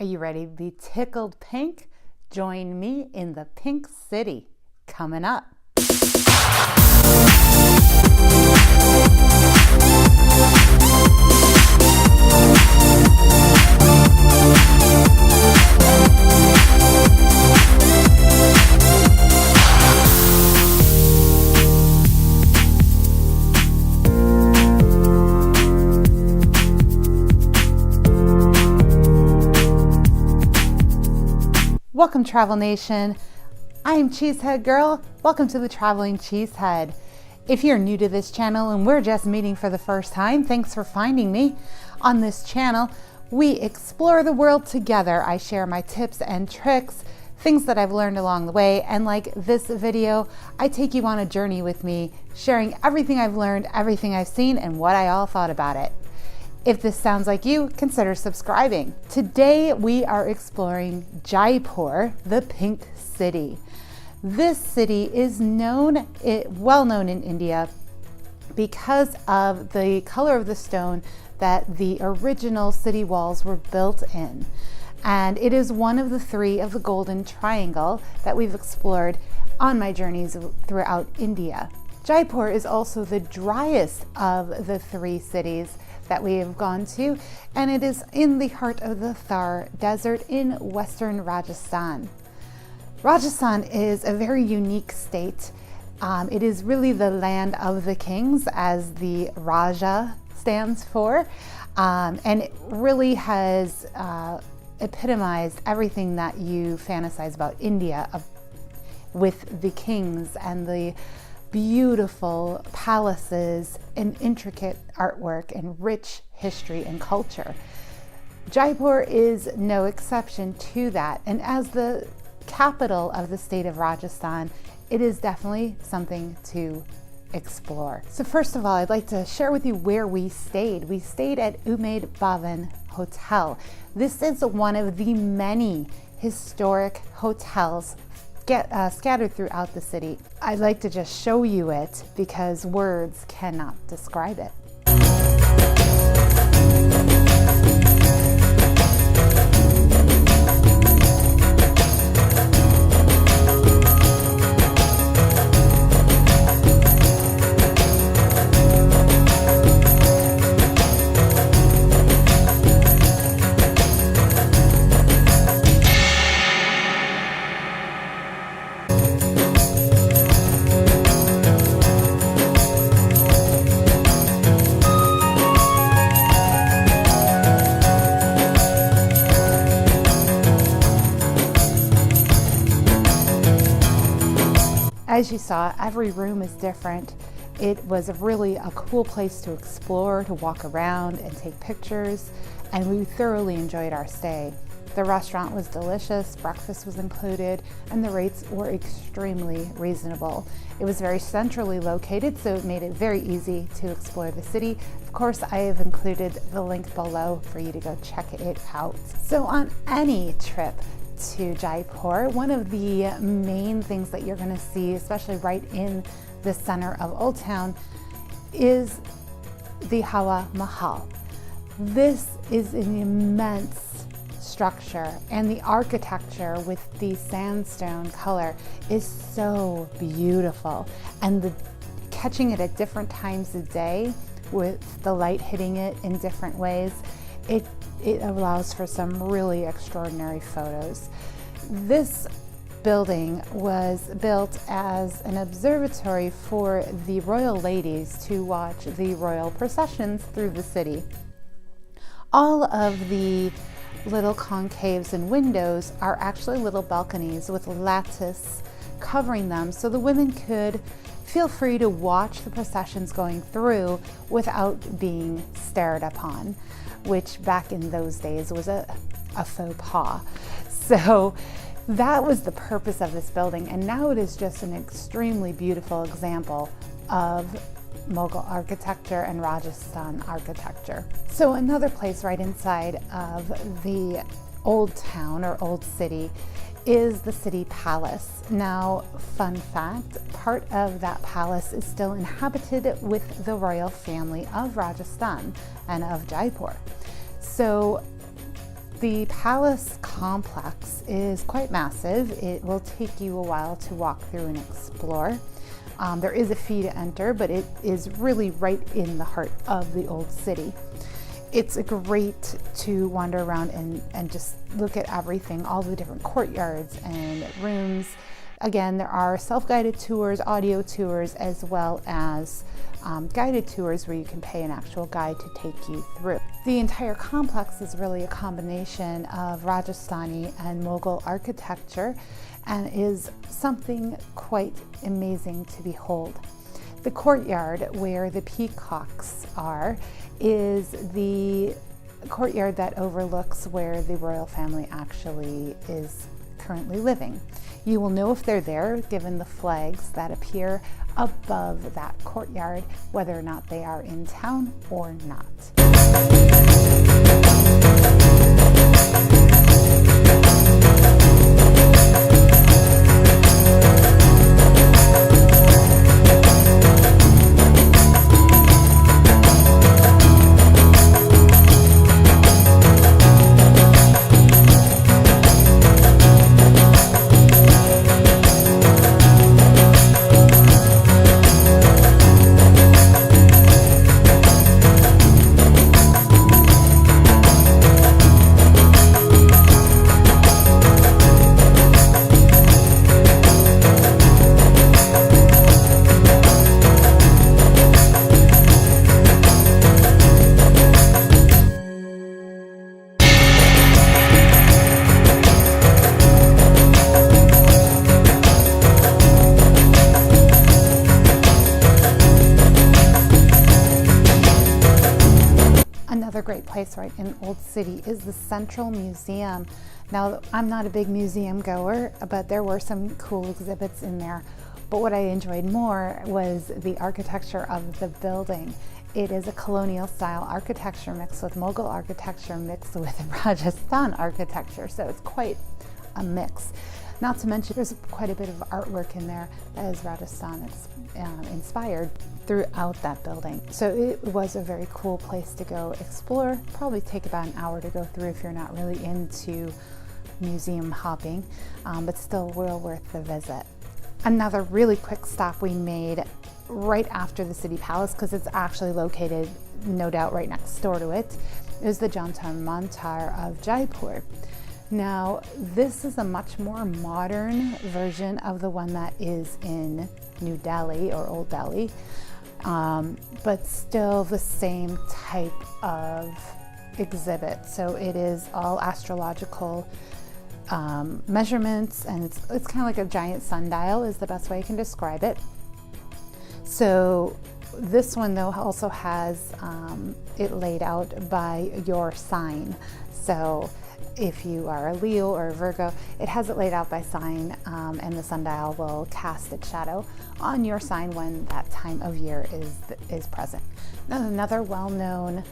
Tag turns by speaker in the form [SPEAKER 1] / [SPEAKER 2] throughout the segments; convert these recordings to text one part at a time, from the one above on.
[SPEAKER 1] Are you ready to be tickled pink? Join me in the Pink City. Coming up. Welcome, Travel Nation. I'm Cheesehead Girl. Welcome to the Traveling Cheesehead. If you're new to this channel and we're just meeting for the first time, thanks for finding me. On this channel, we explore the world together. I share my tips and tricks, things that I've learned along the way, and like this video, I take you on a journey with me, sharing everything I've learned, everything I've seen, and what I all thought about it. If this sounds like you, consider subscribing. Today we are exploring Jaipur, the Pink City. This city is well known in India because of the color of the stone that the original city walls were built in. And it is one of the three of the Golden Triangle that we've explored on my journeys throughout India. Jaipur is also the driest of the three cities that we have gone to, and it is in the heart of the Thar Desert in western Rajasthan. Rajasthan is a very unique state. It is really the land of the kings, as the Raja stands for, and it really has epitomized everything that you fantasize about India with the kings and the beautiful palaces and intricate artwork and rich history and culture. Jaipur is no exception to that, and as the capital of the state of Rajasthan, it is definitely something to explore. So first of all, I'd like to share with you where we stayed. We stayed at Umaid Bhavan Hotel. This is one of the many historic hotels scattered throughout the city. I'd like to just show you it because words cannot describe it. As you saw, every room is different. It was really a cool place to explore, to walk around and take pictures, and we thoroughly enjoyed our stay. The restaurant was delicious, breakfast was included, and the rates were extremely reasonable. It was very centrally located, so it made it very easy to explore the city. Of course, I have included the link below for you to go check it out. So on any trip to Jaipur, one of the main things that you're going to see, especially right in the center of Old Town, is the Hawa Mahal. This is an immense structure, and the architecture with the sandstone color is so beautiful, and catching it at different times of day with the light hitting it in different ways, it allows for some really extraordinary photos. This building was built as an observatory for the royal ladies to watch the royal processions through the city. All of the little concaves and windows are actually little balconies with lattice covering them, so the women could feel free to watch the processions going through without being stared upon, which back in those days was a faux pas. So that was the purpose of this building, and now it is just an extremely beautiful example of Mughal architecture and Rajasthan architecture. So another place right inside of the old town or old city is the city palace. Now, fun fact, part of that palace is still inhabited with the royal family of Rajasthan and of Jaipur. So The palace complex is quite massive. It will take you a while to walk through and explore. There is a fee to enter, but it is really right in the heart of the old city. It's great to wander around and just look at everything, all the different courtyards and rooms. Again, there are self-guided tours, audio tours, as well as guided tours where you can pay an actual guide to take you through. The entire complex is really a combination of Rajasthani and Mughal architecture and is something quite amazing to behold. The courtyard where the peacocks are is the courtyard that overlooks where the royal family actually is currently living. You will know if they're there given the flags that appear above that courtyard, whether or not they are in town or not. Another great place right in Old City is the Central Museum. Now, I'm not a big museum goer, but there were some cool exhibits in there. But what I enjoyed more was the architecture of the building. It is a colonial style architecture mixed with Mughal architecture mixed with Rajasthan architecture, so it's quite a mix. Not to mention there's quite a bit of artwork in there that is Rajasthan inspired throughout that building. So it was a very cool place to go explore. Probably take about an hour to go through if you're not really into museum hopping, but still well worth the visit. Another really quick stop we made right after the city palace, because it's actually located no doubt right next door to it, is the Jantar Mantar of Jaipur. Now, this is a much more modern version of the one that is in New Delhi or Old Delhi, but still the same type of exhibit. So it is all astrological measurements, and it's kind of like a giant sundial is the best way I can describe it. So this one though also has it laid out by your sign. So if you are a Leo or a Virgo, it has it laid out by sign, and the sundial will cast its shadow on your sign when that time of year is present. Now, another well-known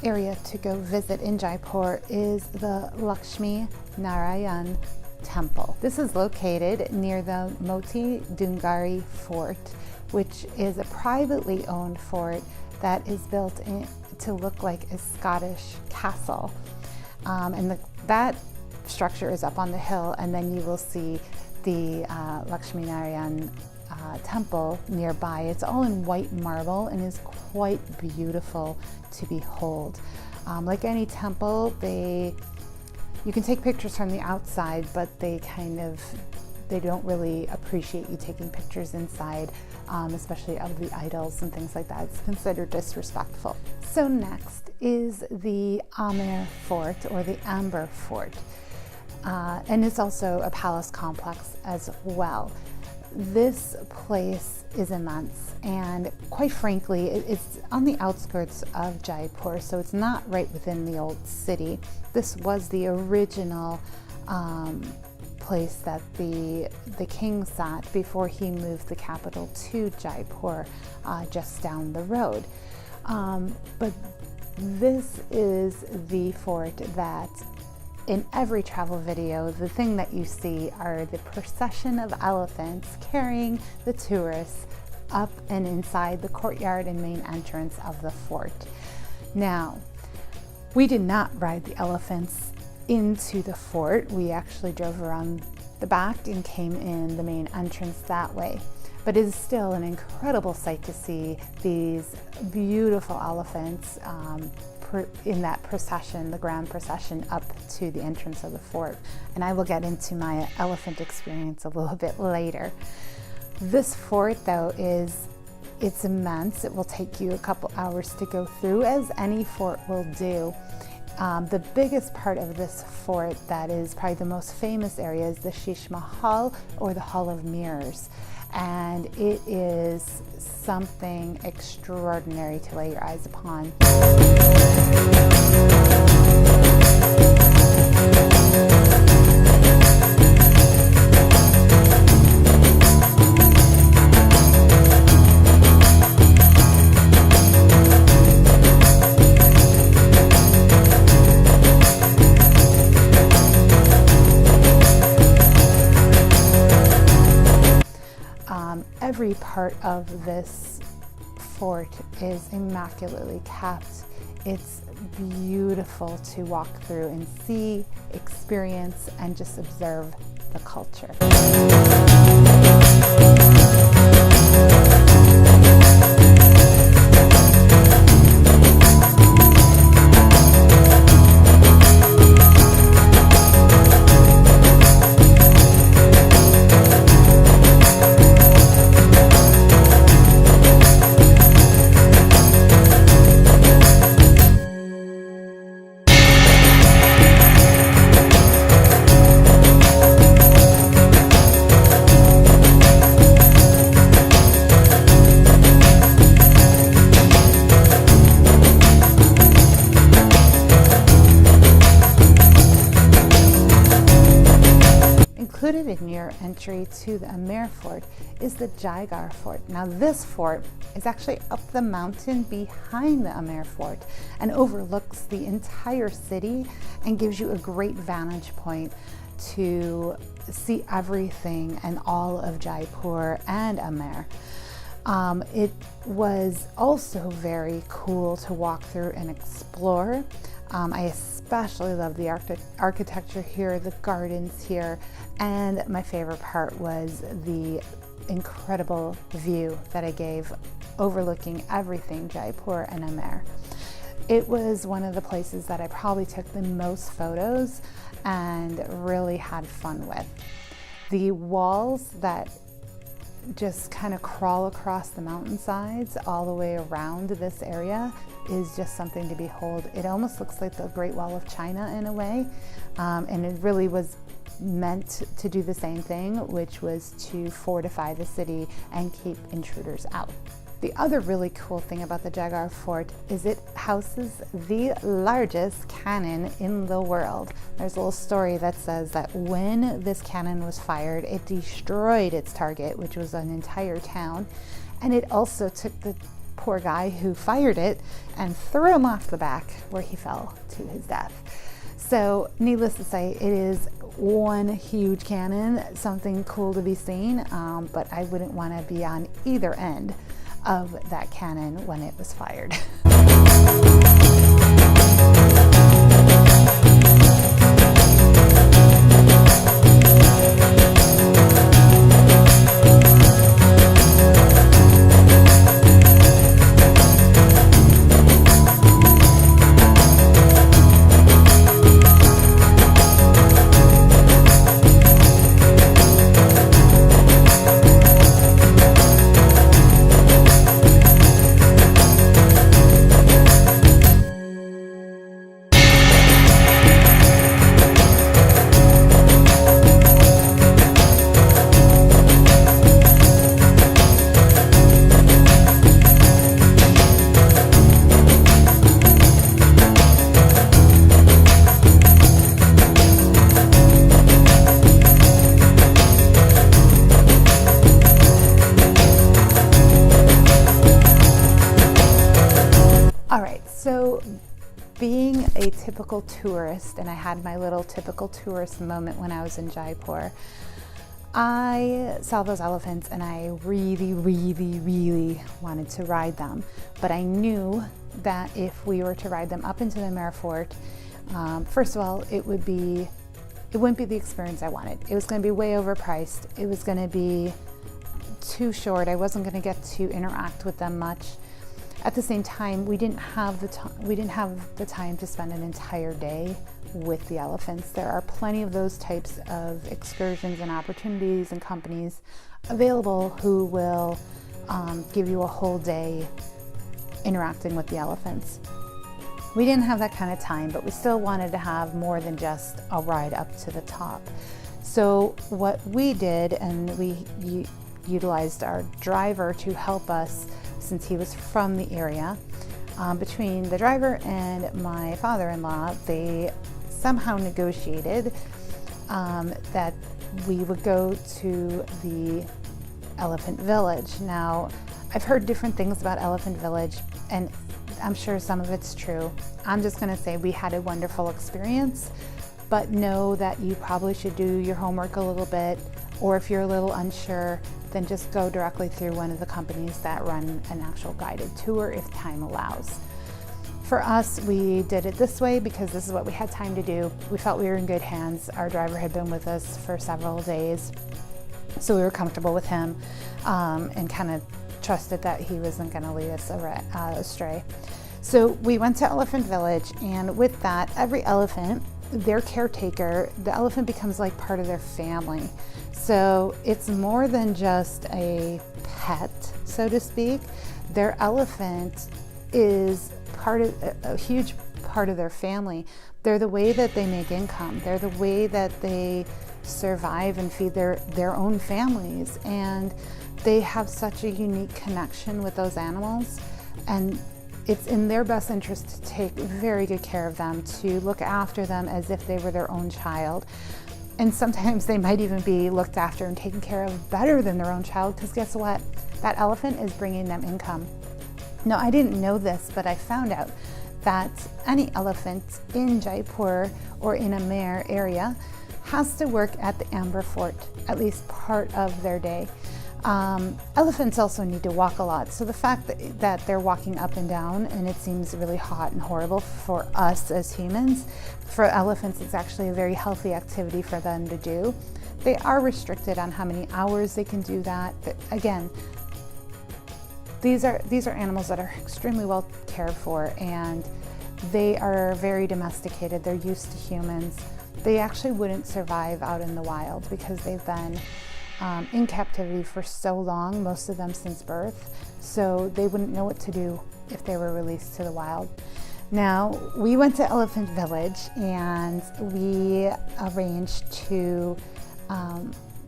[SPEAKER 1] area to go visit in Jaipur is the Lakshmi Narayan Temple. This is located near the Moti Dungari Fort, which is a privately owned fort that is built to look like a Scottish castle. And that structure is up on the hill, and then you will see the Lakshmi Narayan temple nearby. It's all in white marble and is quite beautiful to behold. Like any temple, you can take pictures from the outside, but they don't really appreciate you taking pictures inside, especially of the idols and things like that. It's considered disrespectful. So next is the Amer Fort, or the Amber Fort, and it's also a palace complex as well. This place is immense, and quite frankly, it's on the outskirts of Jaipur, so it's not right within the old city. This was the original place that the king sat before he moved the capital to Jaipur, just down the road. But this is the fort that in every travel video, the thing that you see are the procession of elephants carrying the tourists up and inside the courtyard and main entrance of the fort. Now, We did not ride the elephants into the fort. We actually drove around the back and came in the main entrance that way. But it is still an incredible sight to see these beautiful elephants in that procession, the grand procession up to the entrance of the fort. And I will get into my elephant experience a little bit later. This fort, though, it's immense. It will take you a couple hours to go through, as any fort will do. The biggest part of this fort that is probably the most famous area is the Sheesh Mahal, or the Hall of Mirrors. And it is something extraordinary to lay your eyes upon. Every part of this fort is immaculately kept. It's beautiful to walk through and see, experience, and just observe the culture. Included in your entry to the Amer Fort is the Jaipur Fort. Now this fort is actually up the mountain behind the Amer Fort and overlooks the entire city and gives you a great vantage point to see everything and all of Jaipur and Amer. It was also very cool to walk through and explore. I especially love the architecture here, the gardens here, and my favorite part was the incredible view that I gave overlooking everything Jaipur and Amer. It was one of the places that I probably took the most photos and really had fun with. The walls that just kind of crawl across the mountainsides all the way around this area is just something to behold. It almost looks like the Great Wall of China in a way, and it really was meant to do the same thing, which was to fortify the city and keep intruders out. The other really cool thing about the Jaipur Fort is it houses the largest cannon in the world. There's a little story that says that when this cannon was fired, it destroyed its target, which was an entire town, and it also took the poor guy who fired it and threw him off the back, where he fell to his death. So needless to say, it is one huge cannon, something cool to be seen, but I wouldn't want to be on either end of that cannon when it was fired. So being a typical tourist, and I had my little typical tourist moment when I was in Jaipur, I saw those elephants and I really wanted to ride them. But I knew that if we were to ride them up into the Amer Fort, first of all, it wouldn't be the experience I wanted. It was going to be way overpriced. It was going to be too short. I wasn't going to get to interact with them much. At the same time, we didn't have the time to spend an entire day with the elephants. There are plenty of those types of excursions and opportunities and companies available who will give you a whole day interacting with the elephants. We didn't have that kind of time, but we still wanted to have more than just a ride up to the top. So what we did, and we utilized our driver to help us, since he was from the area. Between the driver and my father-in-law, they somehow negotiated that we would go to the Elephant Village. Now, I've heard different things about Elephant Village, and I'm sure some of it's true. I'm just going to say we had a wonderful experience, but know that you probably should do your homework a little bit, or if you're a little unsure, then just go directly through one of the companies that run an actual guided tour if time allows. For us, we did it this way because this is what we had time to do. We felt we were in good hands. Our driver had been with us for several days, so we were comfortable with him and kind of trusted that he wasn't going to lead us astray. So we went to Elephant Village, and with that, every elephant, their caretaker, the elephant becomes like part of their family. So it's more than just a pet, so to speak. Their elephant is a huge part of their family. They're the way that they make income. They're the way that they survive and feed their own families. And they have such a unique connection with those animals. And it's in their best interest to take very good care of them, to look after them as if they were their own child. And sometimes they might even be looked after and taken care of better than their own child, because guess what? That elephant is bringing them income. Now, I didn't know this, but I found out that any elephant in Jaipur or in a Amer area has to work at the Amer Fort at least part of their day. Elephants also need to walk a lot, so the fact that they're walking up and down and it seems really hot and horrible for us as humans, for elephants it's actually a very healthy activity for them to do. They are restricted on how many hours they can do that, but again, these are animals that are extremely well cared for, and they are very domesticated. They're used to humans. They actually wouldn't survive out in the wild because they've been in captivity for so long, most of them since birth, so they wouldn't know what to do if they were released to the wild. Now, we went to Elephant Village and we arranged to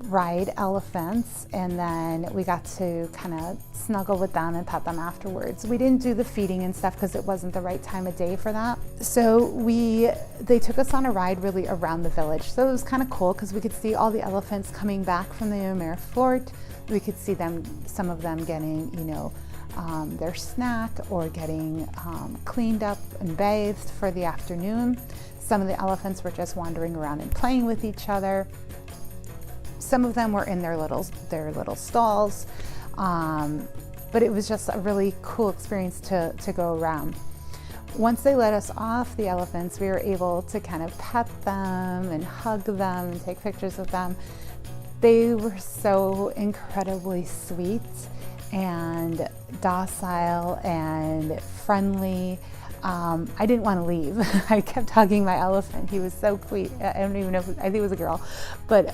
[SPEAKER 1] ride elephants, and then we got to kind of snuggle with them and pet them afterwards. We didn't do the feeding and stuff because it wasn't the right time of day for that. So they took us on a ride really around the village. So it was kind of cool because we could see all the elephants coming back from the Amer Fort. We could see some of them getting, their snack or getting cleaned up and bathed for the afternoon. Some of the elephants were just wandering around and playing with each other. Some of them were in their little stalls, but it was just a really cool experience to go around. Once they let us off the elephants, we were able to kind of pet them and hug them and take pictures of them. They were so incredibly sweet and docile and friendly. I didn't want to leave. I kept hugging my elephant. He was so sweet. I don't even know I think it was a girl, but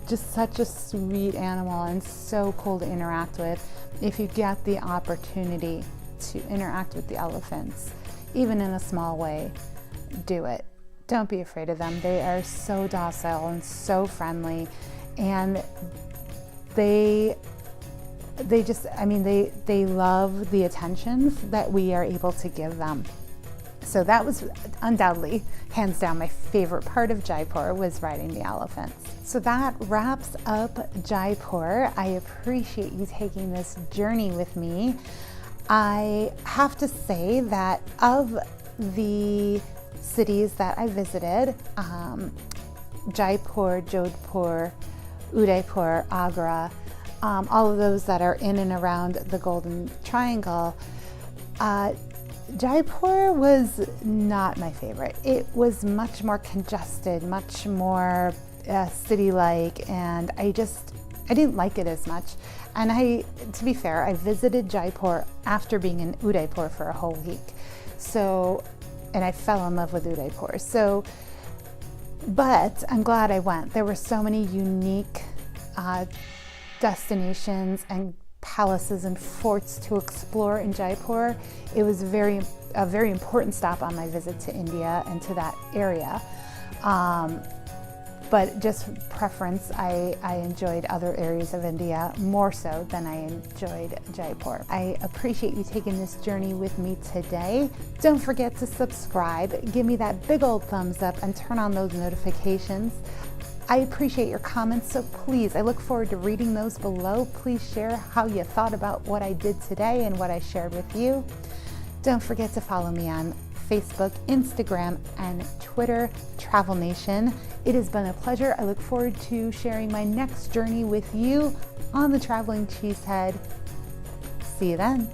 [SPEAKER 1] just such a sweet animal and so cool to interact with. If you get the opportunity to interact with the elephants, even in a small way, do it. Don't be afraid of them. They are so docile and so friendly, and they love the attention that we are able to give them. So that was undoubtedly, hands down, my favorite part of Jaipur was riding the elephants. So that wraps up Jaipur. I appreciate you taking this journey with me. I have to say that of the cities that I visited, Jaipur, Jodhpur, Udaipur, Agra, all of those that are in and around the Golden Triangle, Jaipur was not my favorite. It was much more congested, much more city-like, and I didn't like it as much. And to be fair, I visited Jaipur after being in Udaipur for a whole week. And I fell in love with Udaipur. But I'm glad I went. There were so many unique destinations and palaces and forts to explore in Jaipur. It was a very important stop on my visit to India and to that area. But just preference, I enjoyed other areas of India more so than I enjoyed Jaipur. I appreciate you taking this journey with me today. Don't forget to subscribe, give me that big old thumbs up, and turn on those notifications. I appreciate your comments, so please, I look forward to reading those below. Please share how you thought about what I did today and what I shared with you. Don't forget to follow me on Facebook, Instagram, and Twitter, Travel Nation. It has been a pleasure. I look forward to sharing my next journey with you on the Traveling Cheesehead. See you then.